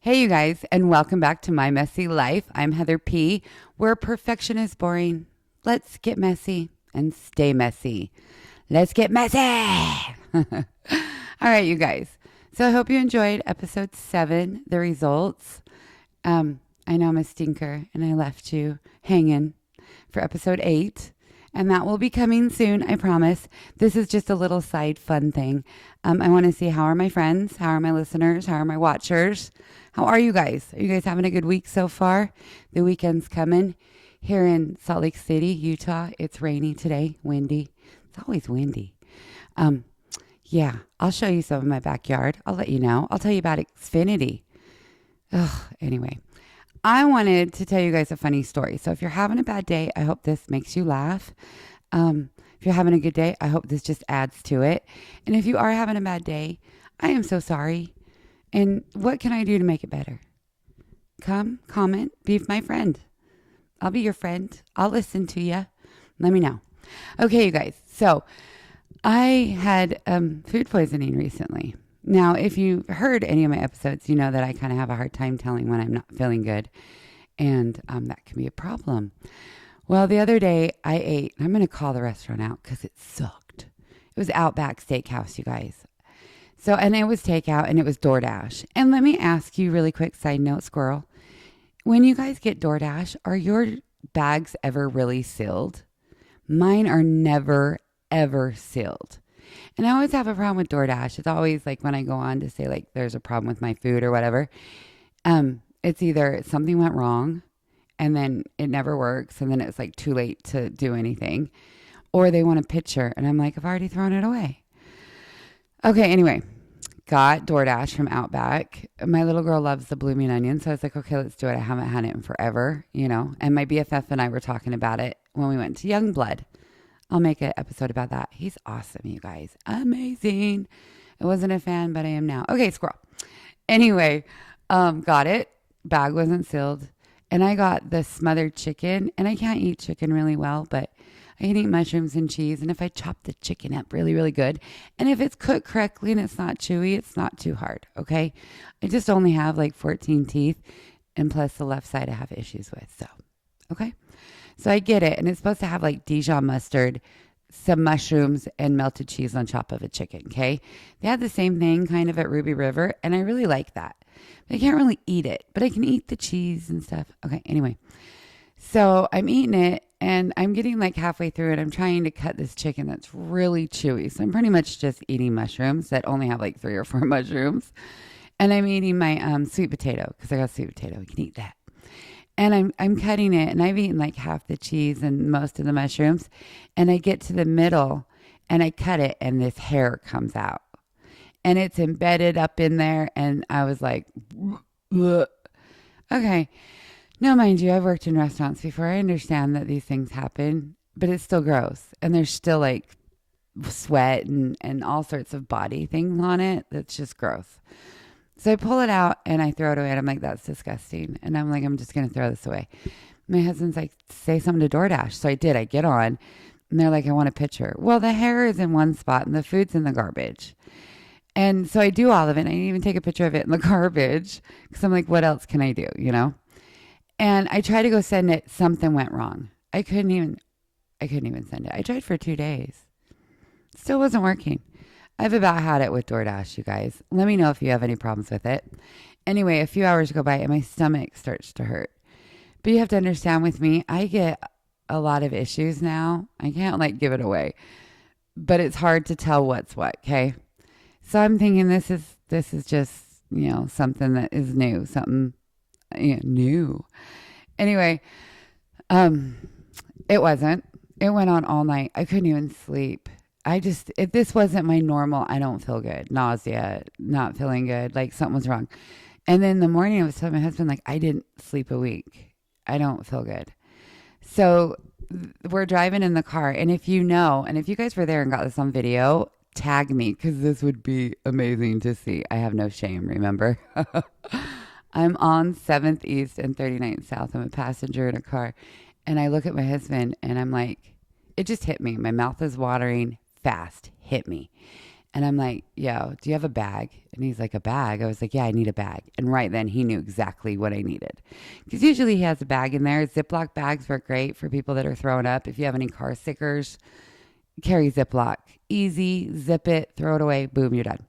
Hey, you guys, and welcome back to My Messy Life. I'm Heather P., where perfection is boring. Let's get messy and stay messy. Let's get messy. All right, you guys. So I hope you enjoyed episode 7, the results. I know I'm a stinker, and I left you hanging for episode 8. And that will be coming soon, I promise. This is just a little side fun thing. I want to see, how are my friends? How are my listeners? How are my watchers? How are you guys? Are you guys having a good week so far? The weekend's coming. Here in Salt Lake City, Utah, it's rainy today, windy. It's always windy. Yeah, I'll show you some of my backyard. I'll let you know. I'll tell you about Xfinity. Ugh, anyway, I wanted to tell you guys a funny story. So if you're having a bad day, I hope this makes you laugh. If you're having a good day, I hope this just adds to it. And if you are having a bad day, I am so sorry. And what can I do to make it better? Come, comment, be my friend. I'll be your friend. I'll listen to you. Let me know. Okay, you guys. So I had food poisoning recently. Now, if you've heard any of my episodes, you know that I kind of have a hard time telling when I'm not feeling good. And that can be a problem. Well, the other day I ate, I'm going to call the restaurant out because it sucked. It was Outback Steakhouse, you guys. So, and it was takeout and it was DoorDash. And let me ask you really quick side note, squirrel. When you guys get DoorDash, are your bags ever really sealed? Mine are never, ever sealed. And I always have a problem with DoorDash. It's always like when I go on to say like there's a problem with my food or whatever. It's either something went wrong and then it never works and then it's like too late to do anything. Or they want a picture and I'm like, I've already thrown it away. Okay, anyway, got DoorDash from Outback. My little girl loves the blooming onion, so I was like, okay, let's do it. I haven't had it in forever, you know. And my BFF and I were talking about it when we went to Youngblood. I'll make an episode about that. He's awesome, you guys. Amazing. I wasn't a fan, but I am now. Okay, squirrel. Anyway, got it. Bag wasn't sealed. And I got the smothered chicken. And I can't eat chicken really well, but I can eat mushrooms and cheese. And if I chop the chicken up really, really good, and if it's cooked correctly and it's not chewy, it's not too hard, okay? I just only have like 14 teeth. And plus the left side I have issues with, so, okay? So I get it. And it's supposed to have like Dijon mustard, some mushrooms, and melted cheese on top of a chicken, okay? They had the same thing kind of at Ruby River, and I really like that. But I can't really eat it, but I can eat the cheese and stuff. Okay, anyway. So I'm eating it, and I'm getting like halfway through it. I'm trying to cut this chicken that's really chewy. So I'm pretty much just eating mushrooms that only have like 3 or 4 mushrooms. And I'm eating my sweet potato because I got sweet potato. I can eat that. And I'm cutting it, and I've eaten like half the cheese and most of the mushrooms. And I get to the middle, and I cut it, and this hair comes out. And it's embedded up in there, and I was like, ugh. Okay. Now, mind you, I've worked in restaurants before. I understand that these things happen, but it's still gross. And there's still like sweat and all sorts of body things on it. That's just gross. So I pull it out and I throw it away. And I'm like, that's disgusting. And I'm like, I'm just going to throw this away. My husband's like, say something to DoorDash. So I did. I get on and they're like, I want a picture. Well, the hair is in one spot and the food's in the garbage. And so I do all of it. And I didn't even take a picture of it in the garbage because I'm like, what else can I do? You know? And I tried to go send it. Something went wrong. I couldn't even send it. I tried for 2 days. Still wasn't working. I've about had it with DoorDash, you guys. Let me know if you have any problems with it. Anyway, a few hours go by and my stomach starts to hurt. But you have to understand with me, I get a lot of issues now. I can't like give it away. But it's hard to tell what's what, okay? So I'm thinking this is just, you know, something that is new, something new. Anyway, it wasn't. It went on all night. I couldn't even sleep. If this wasn't my normal, I don't feel good. Nausea, not feeling good, like something was wrong. And then in the morning, I was telling my husband, like, I didn't sleep a week. I don't feel good. So we're driving in the car. And if you know, and if you guys were there and got this on video, tag me because this would be amazing to see. I have no shame, remember? I'm on 7th East and 39th South. I'm a passenger in a car. And I look at my husband and I'm like, it just hit me. My mouth is watering fast. Hit me. And I'm like, yo, do you have a bag? And he's like, a bag? I was like, yeah, I need a bag. And right then he knew exactly what I needed. Because usually he has a bag in there. Ziploc bags work great for people that are throwing up. If you have any car stickers, carry Ziploc. Easy, zip it, throw it away, boom, you're done.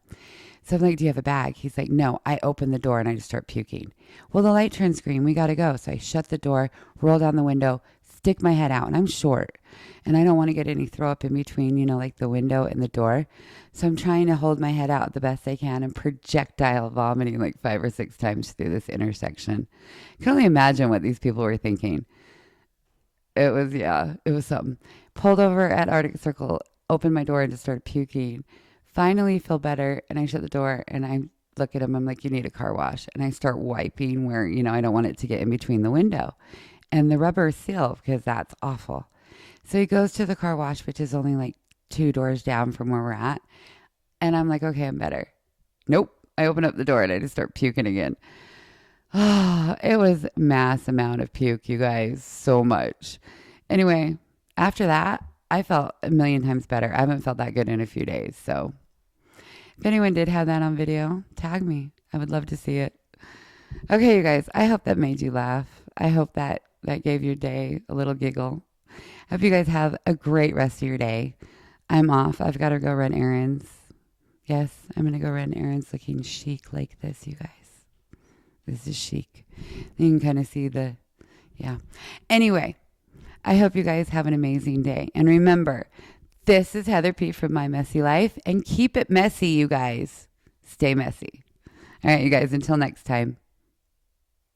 So I'm like, do you have a bag? He's like, no. I open the door and I just start puking. Well, the light turns green. We got to go. So I shut the door, roll down the window, stick my head out. And I'm short. And I don't want to get any throw up in between, like the window and the door. So I'm trying to hold my head out the best I can and projectile vomiting like 5 or 6 times through this intersection. I can only imagine what these people were thinking. It was something. Pulled over at Arctic Circle, opened my door and just started puking. Finally feel better. And I shut the door and I look at him. I'm like, you need a car wash. And I start wiping where, I don't want it to get in between the window and the rubber seal because that's awful. So he goes to the car wash, which is only like 2 doors down from where we're at. And I'm like, okay, I'm better. Nope. I open up the door and I just start puking again. Oh, it was mass amount of puke, you guys. So much. Anyway, after that, I felt a million times better. I haven't felt that good in a few days. So if anyone did have that on video, tag me. I would love to see it. Okay, you guys, I hope that made you laugh. I hope that gave your day a little giggle. I hope you guys have a great rest of your day. I'm off. I've got to go run errands. Yes, I'm going to go run errands looking chic like this, you guys. This is chic. You can kind of see yeah. Anyway, I hope you guys have an amazing day. And remember, this is Heather P. from My Messy Life. And keep it messy, you guys. Stay messy. All right, you guys, until next time.